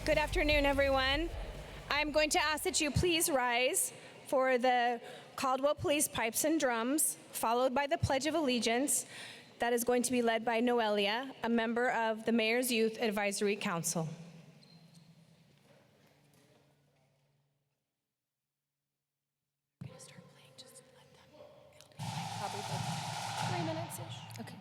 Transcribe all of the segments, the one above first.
Good afternoon, everyone. I'm going to ask that you please rise for the Caldwell Police Pipes and Drums, followed by the Pledge of Allegiance that is going to be led by Noelia, a member of the Mayor's Youth Advisory Council. I'm going to start playing, just let them. It'll be probably like 3 minutes-ish. Okay.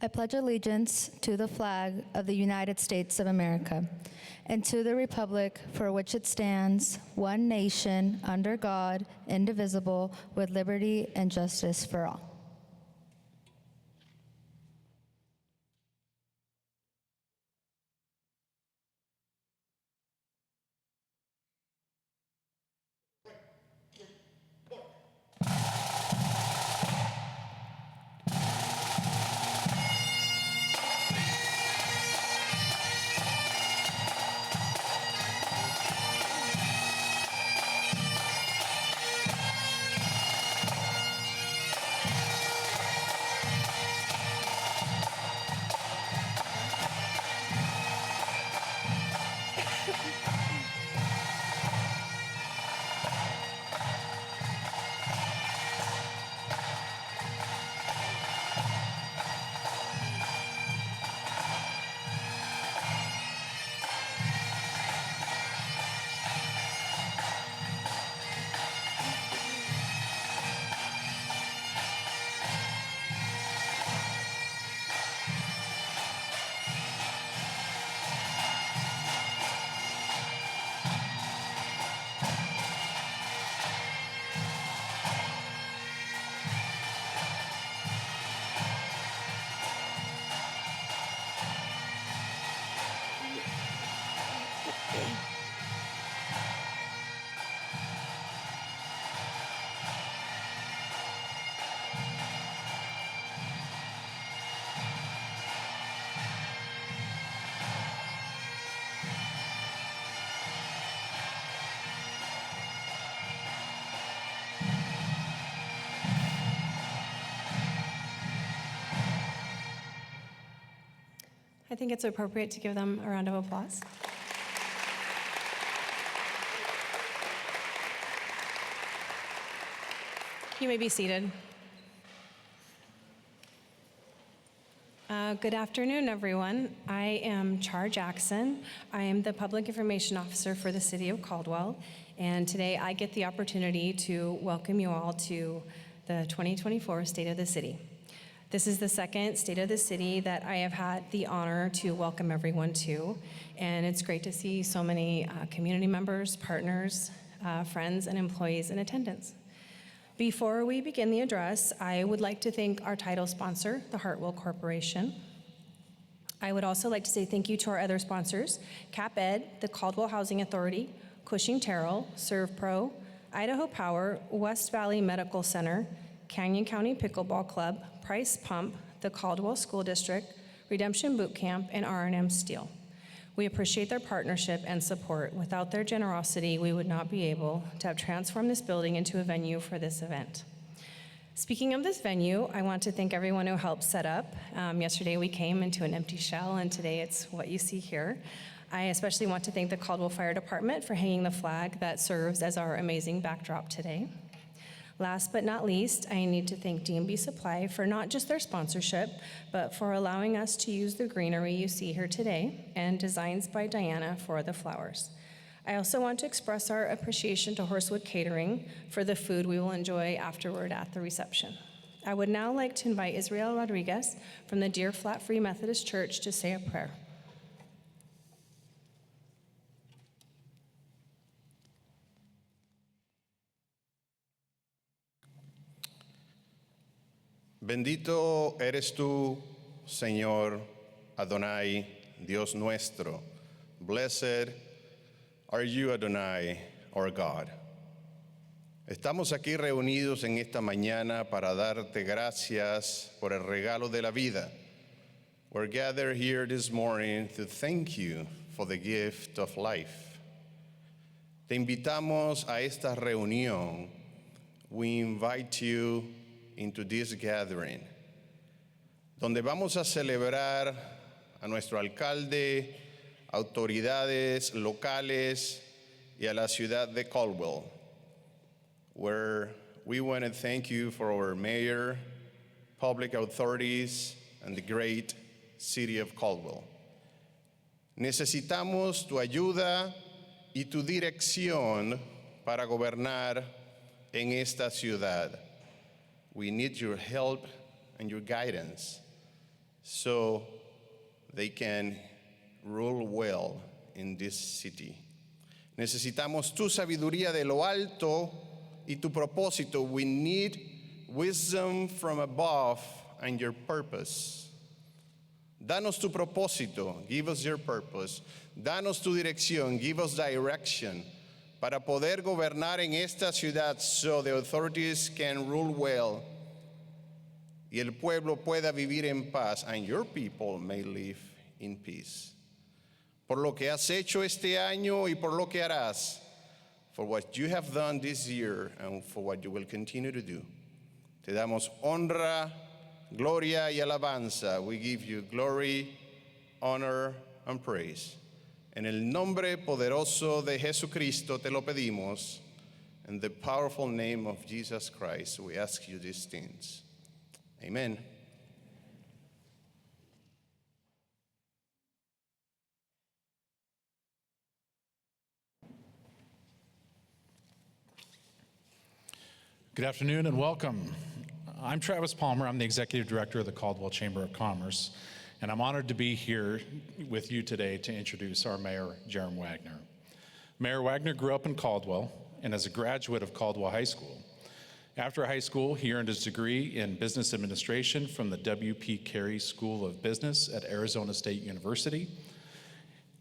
I pledge allegiance to the flag of the United States of America and to the republic for which it stands, one nation, under God, indivisible, with liberty and justice for all. I think it's appropriate to give them a round of applause. You may be seated. Good afternoon, everyone. I am Char Jackson. I am the Public Information Officer for the City of Caldwell, and today I get the opportunity to welcome you all to the 2024 State of the City. This is the second State of the City that I have had the honor to welcome everyone to, and it's great to see so many community members, partners, friends, and employees in attendance. Before we begin the address, I would like to thank our title sponsor, the Hartwell Corporation. I would also like to say thank you to our other sponsors, CapEd, the Caldwell Housing Authority, Cushing Terrell, ServPro, Idaho Power, West Valley Medical Center, Canyon County Pickleball Club, Price Pump, the Caldwell School District, Redemption Boot Camp, and R&M Steel. We appreciate their partnership and support. Without their generosity, we would not be able to have transformed this building into a venue for this event. Speaking of this venue, I want to thank everyone who helped set up. Yesterday we came into an empty shell, and today it's what you see here. I especially want to thank the Caldwell Fire Department for hanging the flag that serves as our amazing backdrop today. Last but not least, I need to thank D&B Supply for not just their sponsorship, but for allowing us to use the greenery you see here today and designs by Diana for the flowers. I also want to express our appreciation to Horsewood Catering for the food we will enjoy afterward at the reception. I would now like to invite Israel Rodriguez from the Deer Flat Free Methodist Church to say a prayer. Bendito eres tú, Señor Adonai, Dios nuestro. Blessed are you, Adonai, our God. Estamos aquí reunidos en esta mañana para darte gracias por el regalo de la vida. We're gathered here this morning to thank you for the gift of life. Te invitamos a esta reunión. We invite you into this gathering, donde vamos a celebrar a nuestro alcalde, autoridades locales y a la ciudad de Caldwell, where we want to thank you for our mayor, public authorities, and the great city of Caldwell. Necesitamos tu ayuda y tu dirección para gobernar en esta ciudad. We need your help and your guidance so they can rule well in this city. Necesitamos tu sabiduría de lo alto y tu propósito. We need wisdom from above and your purpose. Danos tu propósito, give us your purpose. Danos tu dirección, give us direction, para poder gobernar en esta ciudad so the authorities can rule well y el pueblo pueda vivir en paz and your people may live in peace. Por lo que has hecho este año y por lo que harás, for what you have done this year and for what you will continue to do. Te damos honra, gloria y alabanza. We give you glory, honor, and praise. En el nombre poderoso de Jesucristo te lo pedimos. In the powerful name of Jesus Christ, we ask you these things. Amen. Good afternoon and welcome. I'm Travis Palmer. I'm the Executive Director of the Caldwell Chamber of Commerce, and I'm honored to be here with you today to introduce our Mayor, Jerem Wagoner. Mayor Wagoner grew up in Caldwell and is a graduate of Caldwell High School. After high school, he earned his degree in business administration from the W.P. Carey School of Business at Arizona State University.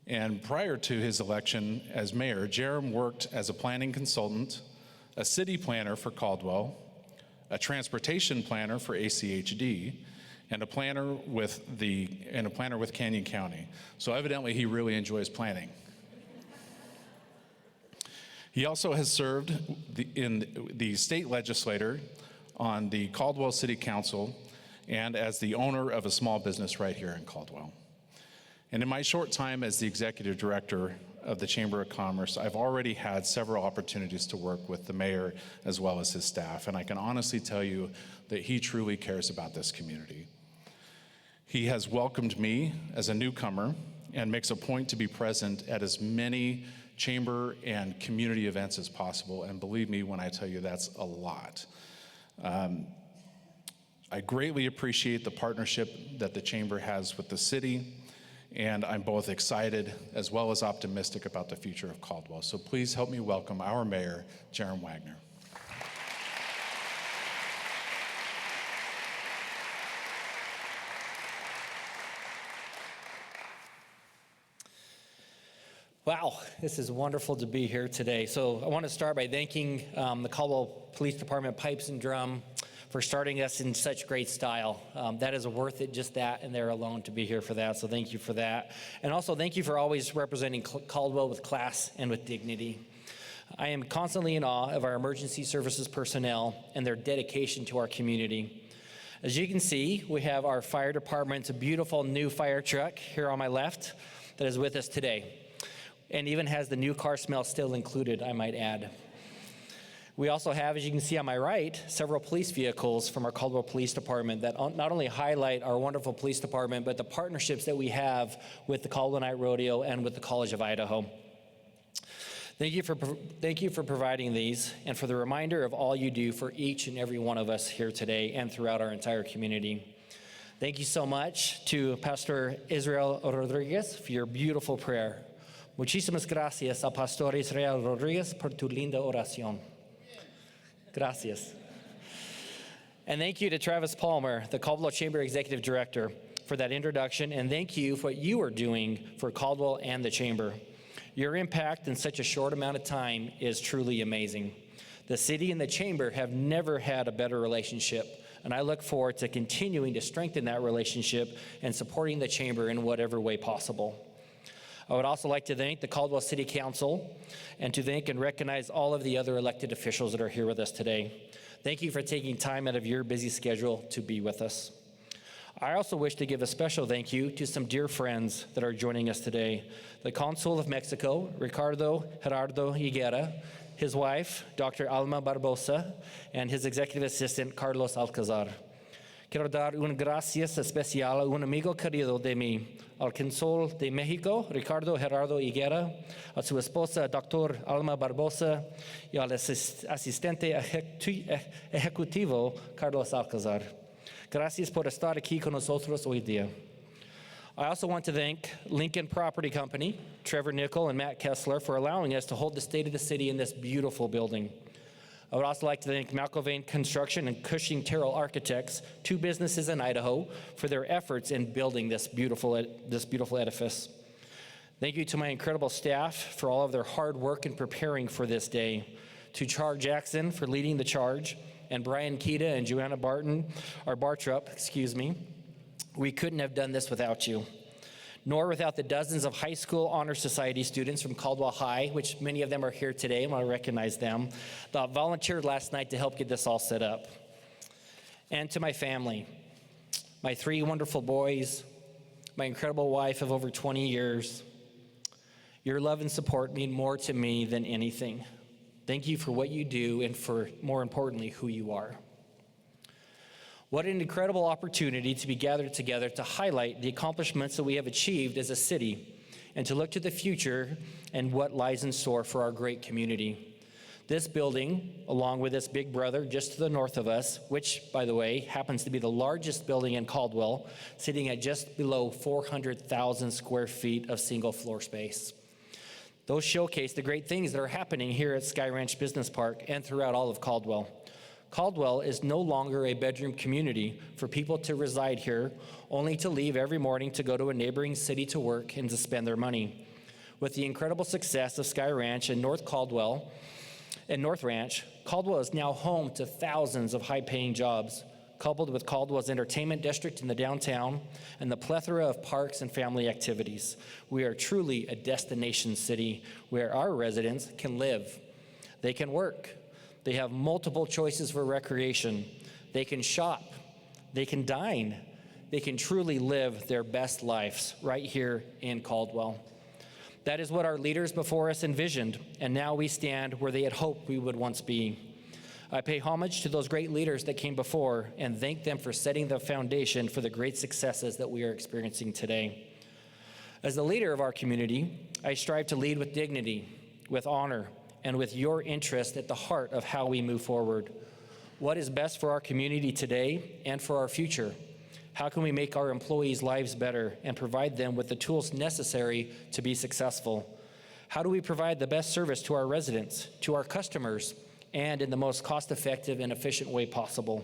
And prior to his election as mayor, Jerem worked as a planning consultant, a city planner for Caldwell, a transportation planner for ACHD, and a planner with Canyon County. So evidently he really enjoys planning. He also has served in the state legislature on the Caldwell City Council and as the owner of a small business right here in Caldwell. And in my short time as the executive director of the Chamber of Commerce, I've already had several opportunities to work with the mayor as well as his staff, and I can honestly tell you that he truly cares about this community. He has welcomed me as a newcomer and makes a point to be present at as many chamber and community events as possible. And believe me when I tell you that's a lot. I greatly appreciate the partnership that the chamber has with the city, and I'm both excited as well as optimistic about the future of Caldwell. So please help me welcome our mayor, Jaron Wagoner. Wow, this is wonderful to be here today. So I want to start by thanking the Caldwell Police Department Pipes and Drum for starting us in such great style. That is worth it, just that and there alone, to be here for that. So thank you for that. And also thank you for always representing Caldwell with class and with dignity. I am constantly in awe of our emergency services personnel and their dedication to our community. As you can see, we have our fire department's beautiful new fire truck here on my left that is with us today, and even has the new car smell still included, I might add. We also have, as you can see on my right, several police vehicles from our Caldwell Police Department that not only highlight our wonderful police department, but the partnerships that we have with the Caldwell Night Rodeo and with the College of Idaho. Thank you for providing these and for the reminder of all you do for each and every one of us here today and throughout our entire community. Thank you so much to Pastor Israel Rodriguez for your beautiful prayer. Muchísimas gracias al Pastor Israel Rodriguez por tu linda oración. Gracias. And thank you to Travis Palmer, the Caldwell Chamber Executive Director, for that introduction, and thank you for what you are doing for Caldwell and the Chamber. Your impact in such a short amount of time is truly amazing. The city and the Chamber have never had a better relationship, and I look forward to continuing to strengthen that relationship and supporting the Chamber in whatever way possible. I would also like to thank the Caldwell City Council and to thank and recognize all of the other elected officials that are here with us today. Thank you for taking time out of your busy schedule to be with us. I also wish to give a special thank you to some dear friends that are joining us today. The Consul of Mexico, Ricardo Gerardo Higuera, his wife, Dr. Alma Barbosa, and his executive assistant, Carlos Alcazar. Quiero dar un gracias especial a un amigo querido de mí, al Consul de México, Ricardo Gerardo Higuera, a su esposa, Dr. Alma Barbosa, y al asistente ejecutivo, Carlos Alcazar. Gracias por estar aquí con nosotros hoy día. I also want to thank Lincoln Property Company, Trevor Nickel and Matt Kessler, for allowing us to hold the State of the City in this beautiful building. I would also like to thank McIlvain Construction and Cushing Terrell Architects, two businesses in Idaho, for their efforts in building this beautiful edifice. Thank you to my incredible staff for all of their hard work in preparing for this day. To Char Jackson for leading the charge, and Brian Keita and Joanna Bartrup, we couldn't have done this without you, nor without the dozens of high school honor society students from Caldwell High, which many of them are here today, and I recognize them, that volunteered last night to help get this all set up. And to my family, my 3 wonderful boys, my incredible wife of over 20 years, your love and support mean more to me than anything. Thank you for what you do and for, more importantly, who you are. What an incredible opportunity to be gathered together to highlight the accomplishments that we have achieved as a city and to look to the future and what lies in store for our great community. This building, along with its big brother just to the north of us, which, by the way, happens to be the largest building in Caldwell, sitting at just below 400,000 square feet of single floor space. Those showcase the great things that are happening here at Sky Ranch Business Park and throughout all of Caldwell. Caldwell is no longer a bedroom community for people to reside here, only to leave every morning to go to a neighboring city to work and to spend their money. With the incredible success of Sky Ranch and North Ranch, Caldwell is now home to thousands of high-paying jobs, coupled with Caldwell's entertainment district in the downtown and the plethora of parks and family activities. We are truly a destination city where our residents can live, they can work, they have multiple choices for recreation, they can shop, they can dine, they can truly live their best lives right here in Caldwell. That is what our leaders before us envisioned, and now we stand where they had hoped we would once be. I pay homage to those great leaders that came before and thank them for setting the foundation for the great successes that we are experiencing today. As the leader of our community, I strive to lead with dignity, with honor, and with your interest at the heart of how we move forward. What is best for our community today and for our future? How can we make our employees' lives better and provide them with the tools necessary to be successful? How do we provide the best service to our residents, to our customers, and in the most cost-effective and efficient way possible?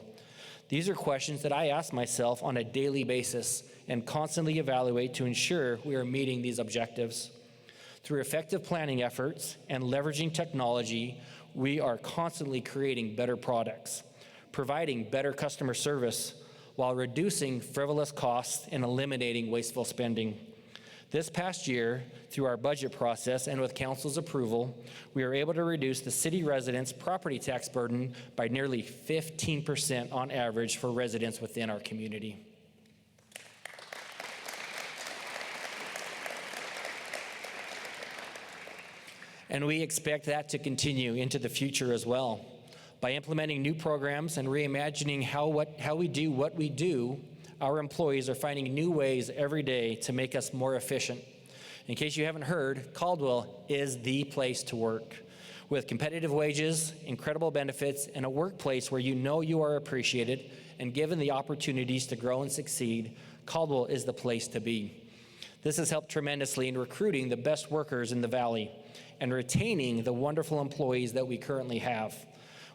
These are questions that I ask myself on a daily basis and constantly evaluate to ensure we are meeting these objectives. Through effective planning efforts and leveraging technology, we are constantly creating better products, providing better customer service, while reducing frivolous costs and eliminating wasteful spending. This past year, through our budget process and with council's approval, we were able to reduce the city residents' property tax burden by nearly 15% on average for residents within our community. And we expect that to continue into the future as well. By implementing new programs and reimagining how we do what we do, our employees are finding new ways every day to make us more efficient. In case you haven't heard, Caldwell is the place to work. With competitive wages, incredible benefits, and a workplace where you know you are appreciated and given the opportunities to grow and succeed, Caldwell is the place to be. This has helped tremendously in recruiting the best workers in the Valley and retaining the wonderful employees that we currently have.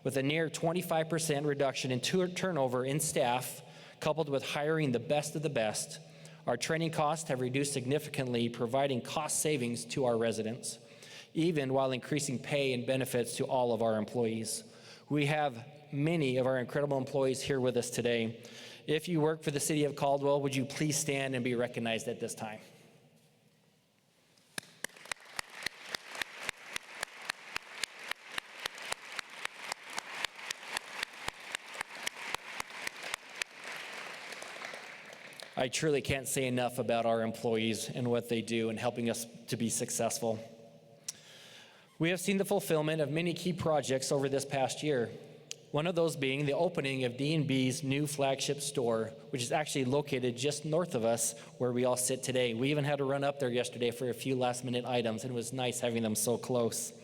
With a near 25% reduction in turnover in staff, coupled with hiring the best of the best, our training costs have reduced significantly, providing cost savings to our residents, even while increasing pay and benefits to all of our employees. We have many of our incredible employees here with us today. If you work for the City of Caldwell, would you please stand and be recognized at this time? I truly can't say enough about our employees and what they do in helping us to be successful. We have seen the fulfillment of many key projects over this past year. One of those being the opening of D&B's new flagship store, which is actually located just north of us where we all sit today. We even had to run up there yesterday for a few last-minute items, and it was nice having them so close.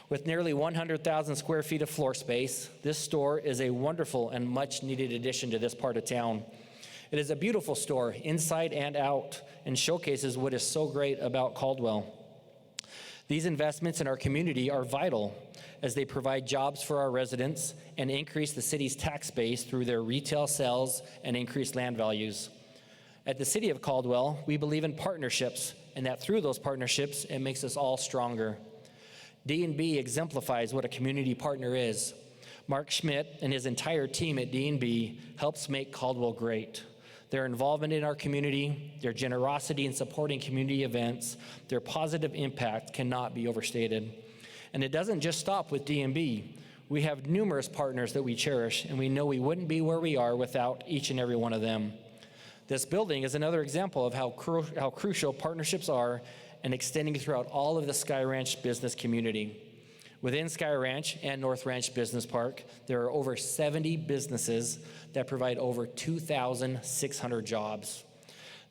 With nearly 100,000 square feet of floor space, this store is a wonderful and much-needed addition to this part of town. It is a beautiful store, inside and out, and showcases what is so great about Caldwell. These investments in our community are vital as they provide jobs for our residents and increase the city's tax base through their retail sales and increased land values. At the City of Caldwell, we believe in partnerships, and that through those partnerships, it makes us all stronger. D&B exemplifies what a community partner is. Mark Schmidt and his entire team at D&B helps make Caldwell great. Their involvement in our community, their generosity in supporting community events, their positive impact cannot be overstated. And it doesn't just stop with D&B. We have numerous partners that we cherish, and we know we wouldn't be where we are without each and every one of them. This building is another example of how crucial partnerships are and extending throughout all of the Sky Ranch business community. Within Sky Ranch and North Ranch Business Park, there are over 70 businesses that provide over 2,600 jobs.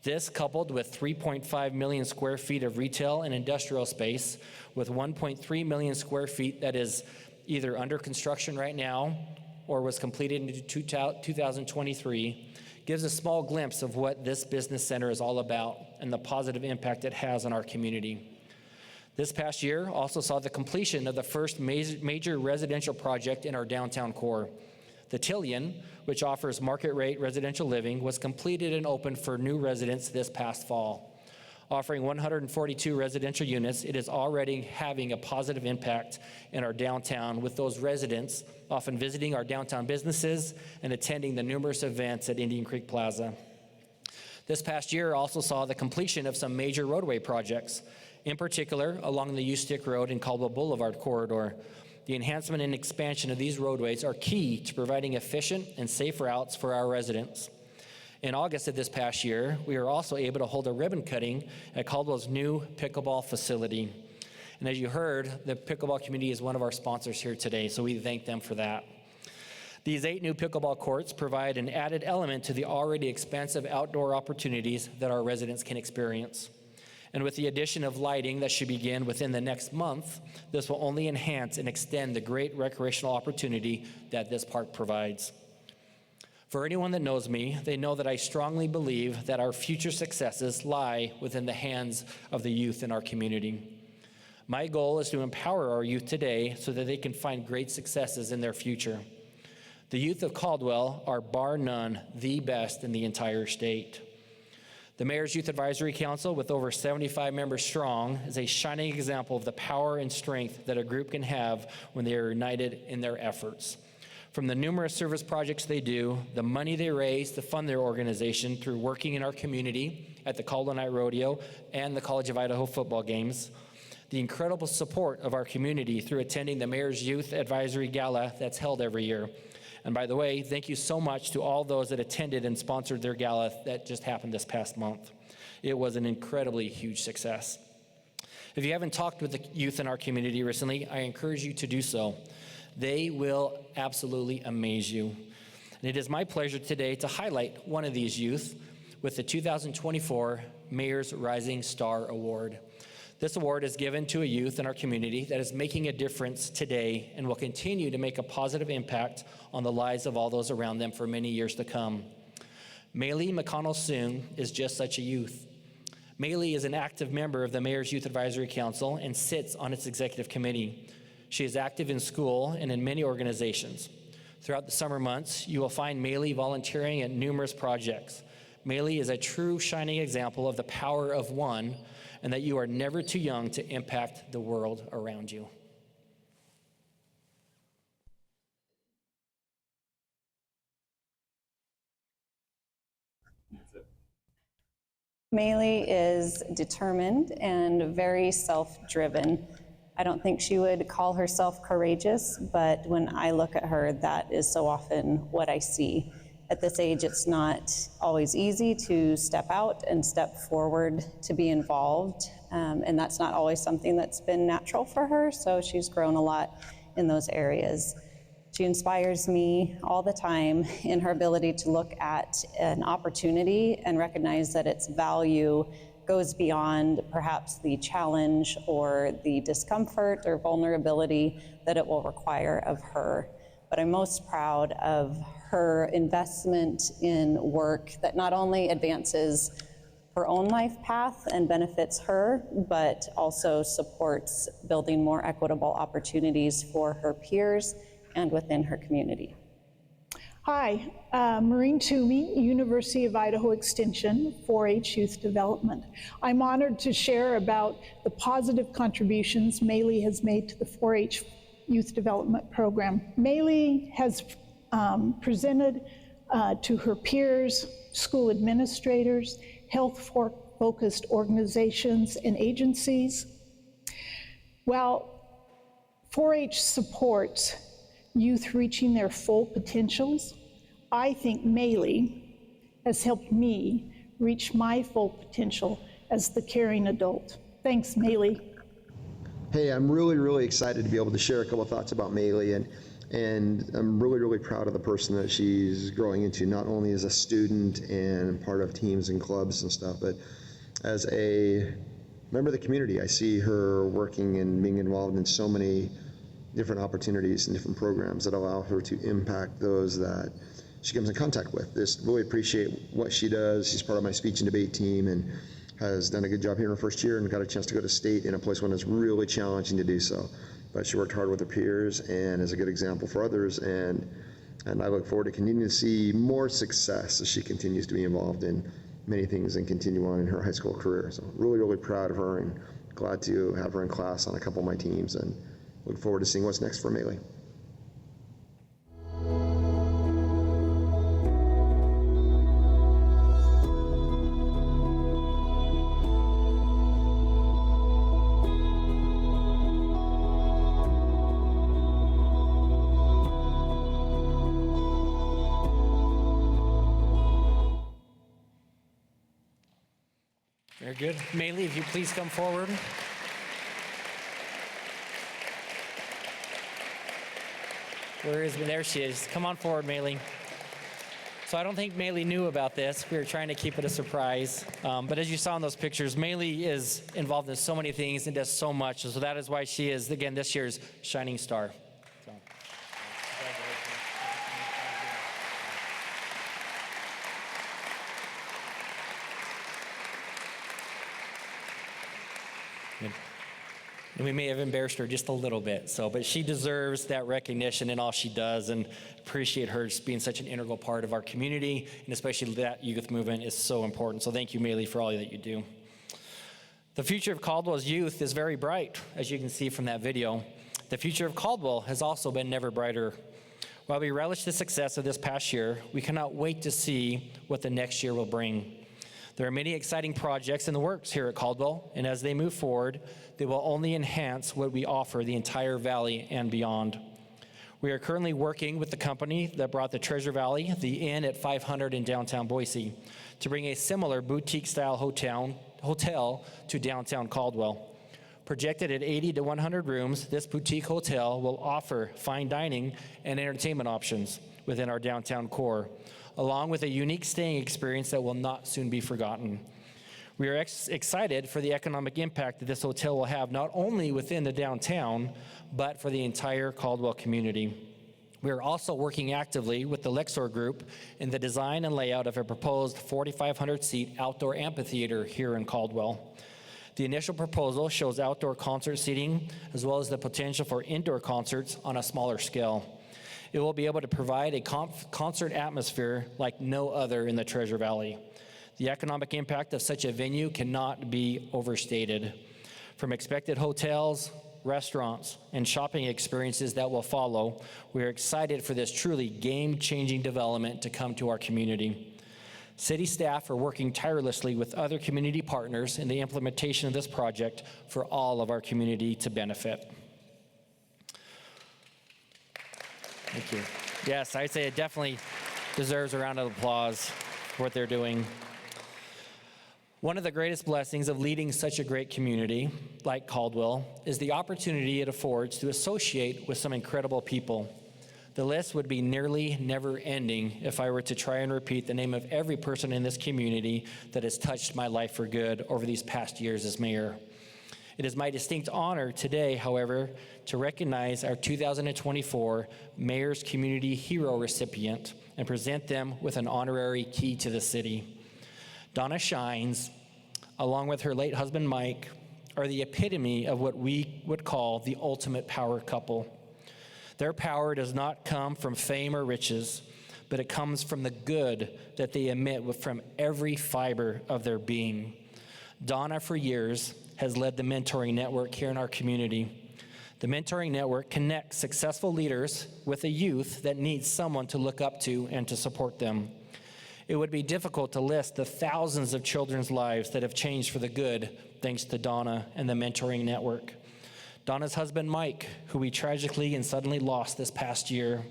This, coupled with 3.5 million square feet of retail and industrial space, with 1.3 million square feet that is either under construction right now or was completed in 2023, gives a small glimpse of what this business center is all about and the positive impact it has on our community. This past year also saw the completion of the first major residential project in our downtown core. The Tillion, which offers market-rate residential living, was completed and opened for new residents this past fall. Offering 142 residential units, it is already having a positive impact in our downtown, with those residents often visiting our downtown businesses and attending the numerous events at Indian Creek Plaza. This past year also saw the completion of some major roadway projects, in particular along the U-Stick Road and Caldwell Boulevard corridor. The enhancement and expansion of these roadways are key to providing efficient and safe routes for our residents. In August of this past year, we were also able to hold a ribbon cutting at Caldwell's new pickleball facility. And as you heard, the pickleball community is one of our sponsors here today, so we thank them for that. These 8 new pickleball courts provide an added element to the already expansive outdoor opportunities that our residents can experience. And with the addition of lighting that should begin within the next month, this will only enhance and extend the great recreational opportunity that this park provides. For anyone that knows me, they know that I strongly believe that our future successes lie within the hands of the youth in our community. My goal is to empower our youth today so that they can find great successes in their future. The youth of Caldwell are bar none the best in the entire state. The Mayor's Youth Advisory Council, with over 75 members strong, is a shining example of the power and strength that a group can have when they are united in their efforts. From the numerous service projects they do, the money they raise to fund their organization through working in our community at the Caldwell Night Rodeo and the College of Idaho football games, the incredible support of our community through attending the Mayor's Youth Advisory Gala that's held every year. And by the way, thank you so much to all those that attended and sponsored their gala that just happened this past month. It was an incredibly huge success. If you haven't talked with the youth in our community recently, I encourage you to do so. They will absolutely amaze you. And it is my pleasure today to highlight one of these youth with the 2024 Mayor's Rising Star Award. This award is given to a youth in our community that is making a difference today and will continue to make a positive impact on the lives of all those around them for many years to come. Maylee McConnell-Soon is just such a youth. Maylee is an active member of the Mayor's Youth Advisory Council and sits on its executive committee. She is active in school and in many organizations. Throughout the summer months, you will find Maylee volunteering at numerous projects. Maylee is a true shining example of the power of one, and that you are never too young to impact the world around you. Maylee is determined and very self-driven. I don't think she would call herself courageous, but when I look at her, that is so often what I see. At this age, it's not always easy to step out and step forward to be involved, and that's not always something that's been natural for her, so she's grown a lot in those areas. She inspires me all the time in her ability to look at an opportunity and recognize that its value goes beyond perhaps the challenge or the discomfort or vulnerability that it will require of her. But I'm most proud of her investment in work that not only advances her own life path and benefits her, but also supports building more equitable opportunities for her peers and within her community. Hi, Maureen Toomey, University of Idaho Extension, 4-H Youth Development. I'm honored to share about the positive contributions Maylee has made to the 4-H Youth Development Program. Maylee has presented to her peers, school administrators, health-focused organizations and agencies. While 4-H supports youth reaching their full potentials, I think Maylee has helped me reach my full potential as the caring adult. Thanks, Maylee. Hey, I'm really excited to be able to share a couple of thoughts about Maylee, and I'm really proud of the person that she's growing into, not only as a student and part of teams and clubs and stuff, but as a member of the community. I see her working and being involved in so many different opportunities and different programs that allow her to impact those that she comes in contact with. Just really appreciate what she does. She's part of my speech and debate team and has done a good job here in her first year and got a chance to go to state in a place when it's really challenging to do so. But she worked hard with her peers and is a good example for others, and I look forward to continuing to see more success as she continues to be involved in many things and continue on in her high school career. So really proud of her and glad to have her in class on a couple of my teams, and look forward to seeing what's next for Maylee. Very good. Maylee, if you please come forward. All Where is me? There she is. Come on forward, Maylee. So I don't think Maylee knew about this. We were trying to keep it a surprise. But as you saw in those pictures, Maylee is involved in so many things and does so much. So that is why she is, again, this year's Shining Star. So. And we may have embarrassed her just a little bit, but she deserves that recognition in all she does, and appreciate her just being such an integral part of our community, and especially that youth movement is so important. So thank you, Maylee, for all that you do. The future of Caldwell's youth is very bright, as you can see from that video. The future of Caldwell has also been never brighter. While we relish the success of this past year, we cannot wait to see what the next year will bring. There are many exciting projects in the works here at Caldwell, and as they move forward, they will only enhance what we offer the entire valley and beyond. We are currently working with the company that brought the Treasure Valley, the Inn at 500 in downtown Boise, to bring a similar boutique-style hotel to downtown Caldwell. Projected at 80 to 100 rooms, this boutique hotel will offer fine dining and entertainment options within our downtown core, along with a unique staying experience that will not soon be forgotten. We are excited for the economic impact that this hotel will have, not only within the downtown, but for the entire Caldwell community. We are also working actively with the Lexor Group in the design and layout of a proposed 4,500-seat outdoor amphitheater here in Caldwell. The initial proposal shows outdoor concert seating, as well as the potential for indoor concerts on a smaller scale. It will be able to provide a concert atmosphere like no other in the Treasure Valley. The economic impact of such a venue cannot be overstated. From expected hotels, restaurants, and shopping experiences that will follow, we are excited for this truly game-changing development to come to our community. City staff are working tirelessly with other community partners in the implementation of this project for all of our community to benefit. Thank you. Yes, I'd say it definitely deserves a round of applause for what they're doing. One of the greatest blessings of leading such a great community like Caldwell is the opportunity it affords to associate with some incredible people. The list would be nearly never ending if I were to try and repeat the name of every person in this community that has touched my life for good over these past years as mayor. It is my distinct honor today, however, to recognize our 2024 Mayor's Community Hero recipient and present them with an honorary key to the city. Donna Shines, along with her late husband Mike, are the epitome of what we would call the ultimate power couple. Their power does not come from fame or riches, but it comes from the good that they emit from every fiber of their being. Donna, for years, has led the mentoring network here in our community. The mentoring network connects successful leaders with a youth that needs someone to look up to and to support them. It would be difficult to list the thousands of children's lives that have changed for the good thanks to Donna and the mentoring network. Donna's husband, Mike, who we tragically and suddenly lost this past year,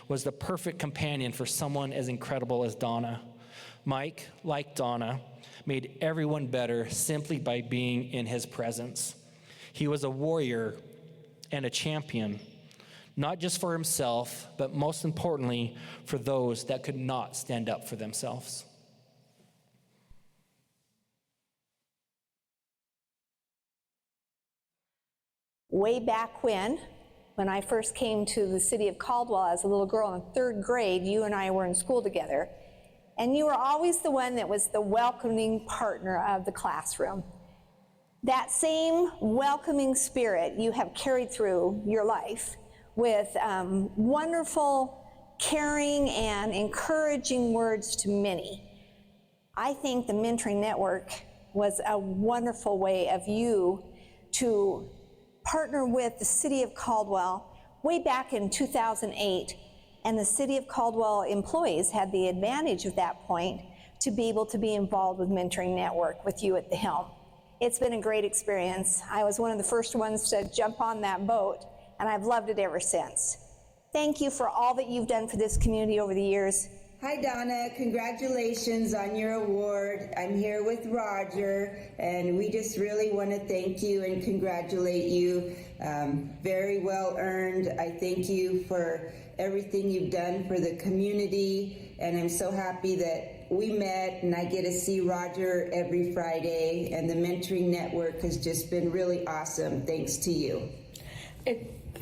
was the perfect companion for someone as incredible as Donna. Mike, like Donna, made everyone better simply by being in his presence. He was a warrior and a champion, not just for himself, but most importantly, for those that could not stand up for themselves. Way back when I first came to the city of Caldwell as a little girl in third grade, you and I were in school together. And you were always the one that was the welcoming partner of the classroom. That same welcoming spirit you have carried through your life with wonderful, caring, and encouraging words to many. I think the Mentoring Network was a wonderful way of you to partner with the City of Caldwell way back in 2008. And the City of Caldwell employees had the advantage at that point to be able to be involved with Mentoring Network with you at the helm. It's been a great experience. I was one of the first ones to jump on that boat, and I've loved it ever since. Thank you for all that you've done for this community over the years. Hi, Donna. Congratulations on your award. I'm here with Roger, and we just really want to thank you and congratulate you. Very well earned. I thank you for everything you've done for the community, and I'm so happy that we met and I get to see Roger every Friday, and the Mentoring Network has just been really awesome thanks to you.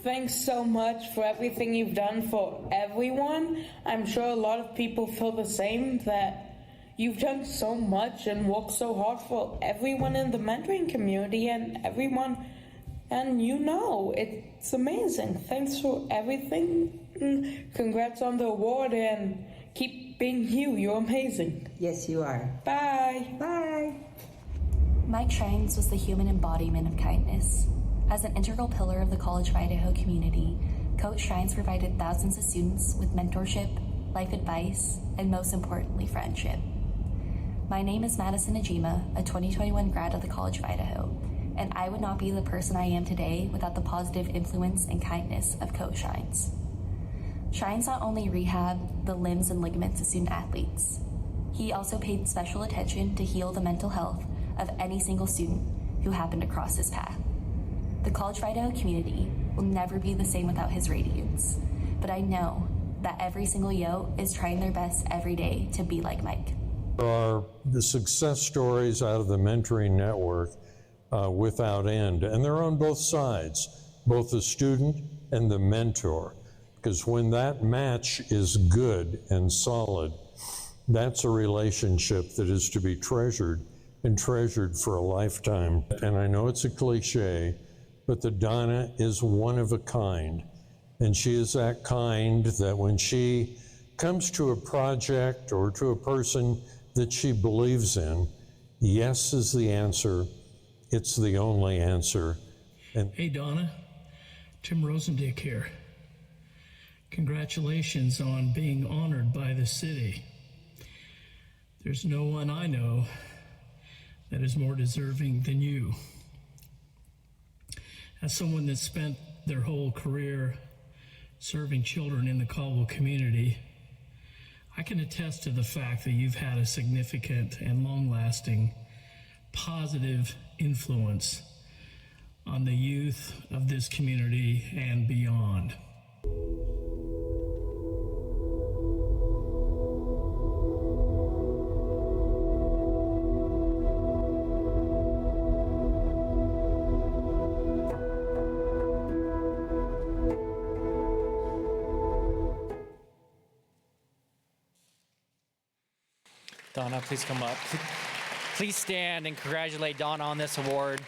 Thanks so much for everything you've done for everyone. I'm sure a lot of people feel the same, that you've done so much and worked so hard for everyone in the mentoring community and everyone, and it's amazing. Thanks for everything. Congrats on the award and keep being you. You're amazing. Yes, you are. Bye. Bye. Mike Shines was the human embodiment of kindness. As an integral pillar of the College of Idaho community, Coach Shines provided thousands of students with mentorship, life advice, and most importantly, friendship. My name is Madison Najima, a 2021 grad of the College of Idaho, and I would not be the person I am today without the positive influence and kindness of Coach Shines. Shines not only rehabbed the limbs and ligaments of student athletes, he also paid special attention to heal the mental health of any single student who happened to cross his path. The College of Idaho community will never be the same without his radiance, but I know that every single yo is trying their best every day to be like Mike. There are the success stories out of the Mentoring Network without end, and they're on both sides, both the student and the mentor, because when that match is good and solid, that's a relationship that is to be treasured and treasured for a lifetime. And I know it's a cliche, but the Donna is one of a kind, and she is that kind that when she comes to a project or to a person that she believes in, yes is the answer. It's the only answer. And hey, Donna, Tim Rosendick here. Congratulations on being honored by the city. There's no one I know that is more deserving than you. As someone that spent their whole career serving children in the Caldwell community, I can attest to the fact that you've had a significant and long-lasting positive influence on the youth of this community and beyond. Donna, please come up. Please stand and congratulate Donna on this award.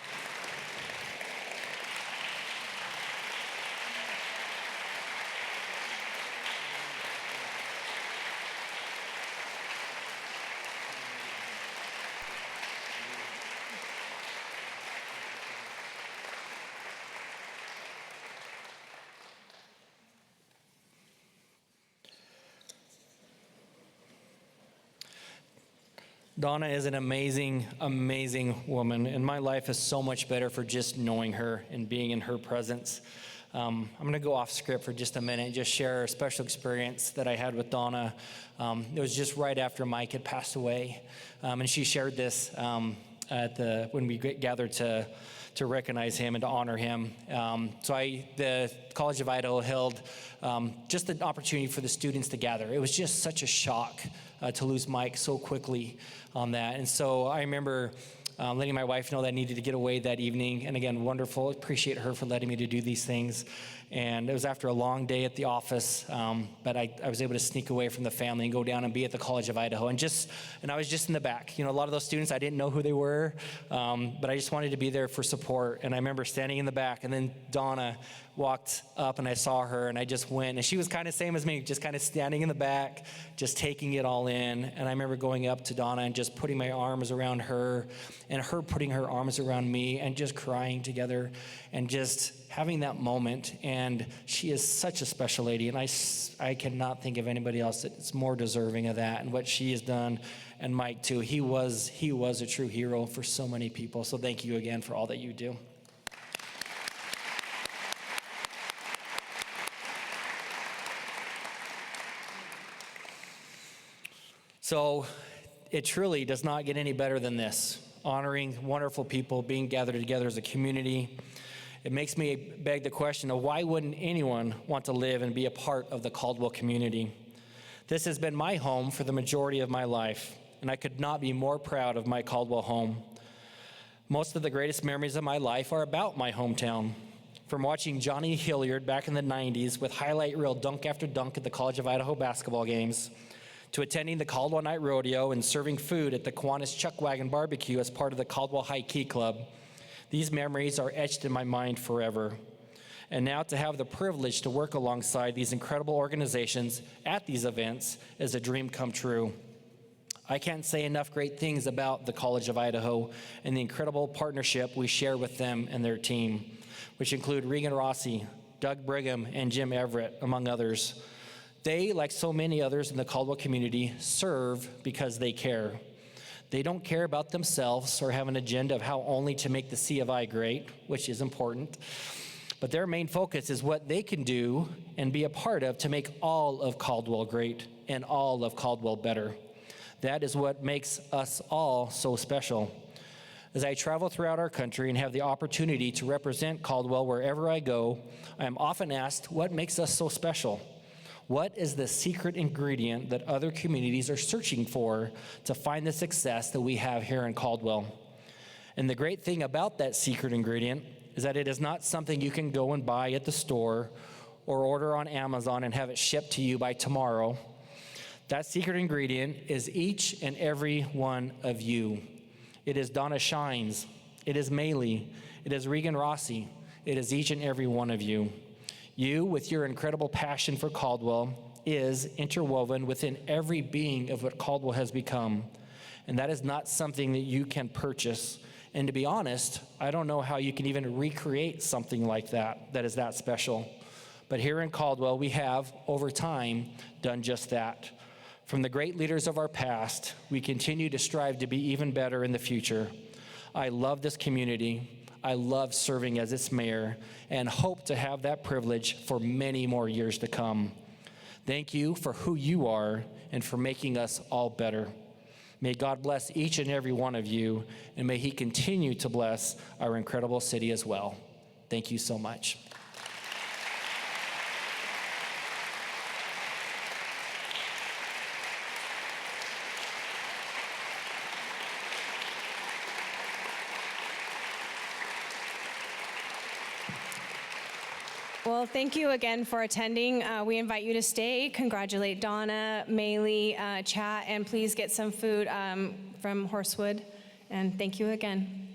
Donna is an amazing, amazing woman, and my life is so much better for just knowing her and being in her presence. I'm going to go off script for just a minute and just share a special experience that I had with Donna. It was just right after Mike had passed away, and she shared this when we gathered to recognize him and to honor him. The College of Idaho held just an opportunity for the students to gather. It was just such a shock to lose Mike so quickly on that. And so I remember letting my wife know that I needed to get away that evening. And again, wonderful. Appreciate her for letting me to do these things. And it was after a long day at the office, but I was able to sneak away from the family and go down and be at the College of Idaho. And I was just in the back. You know, a lot of those students, I didn't know who they were, but I just wanted to be there for support. And I remember standing in the back, and then Donna walked up and I saw her, and I just went, and she was kind of same as me, just kind of standing in the back, just taking it all in. And I remember going up to Donna and just putting my arms around her, and her putting her arms around me, and just crying together, and just having that moment. And she is such a special lady, and I cannot think of anybody else that's more deserving of that, and what she has done. And Mike too, he was a true hero for so many people. So thank you again for all that you do. So it truly does not get any better than this. Honoring wonderful people, being gathered together as a community. It makes me beg the question of why wouldn't anyone want to live and be a part of the Caldwell community? This has been my home for the majority of my life, and I could not be more proud of my Caldwell home. Most of the greatest memories of my life are about my hometown. From watching Johnny Hilliard back in the 90s with highlight reel dunk after dunk at the College of Idaho basketball games, to attending the Caldwell Night Rodeo and serving food at the Kiwanis Chuck Wagon Barbecue as part of the Caldwell High Key Club. These memories are etched in my mind forever. And now to have the privilege to work alongside these incredible organizations at these events is a dream come true. I can't say enough great things about the College of Idaho and the incredible partnership we share with them and their team, which include Regan Rossi, Doug Brigham, and Jim Everett, among others. They, like so many others in the Caldwell community, serve because they care. They don't care about themselves or have an agenda of how only to make the C of I great, which is important, but their main focus is what they can do and be a part of to make all of Caldwell great and all of Caldwell better. That is what makes us all so special. As I travel throughout our country and have the opportunity to represent Caldwell wherever I go, I am often asked, what makes us so special? What is the secret ingredient that other communities are searching for to find the success that we have here in Caldwell? And the great thing about that secret ingredient is that it is not something you can go and buy at the store or order on Amazon and have it shipped to you by tomorrow. That secret ingredient is each and every one of you. It is Donna Shines, it is Maylee, it is Regan Rossi, it is each and every one of you. You, with your incredible passion for Caldwell, is interwoven within every being of what Caldwell has become. And that is not something that you can purchase. And to be honest, I don't know how you can even recreate something like that is that special. But here in Caldwell, we have, over time, done just that. From the great leaders of our past, we continue to strive to be even better in the future. I love this community. I love serving as its mayor and hope to have that privilege for many more years to come. Thank you for who you are and for making us all better. May God bless each and every one of you, and may He continue to bless our incredible city as well. Thank you so much. Well, thank you again for attending. We invite you to stay, congratulate Donna, Maylee, chat, and please get some food from Horsewood. And thank you again.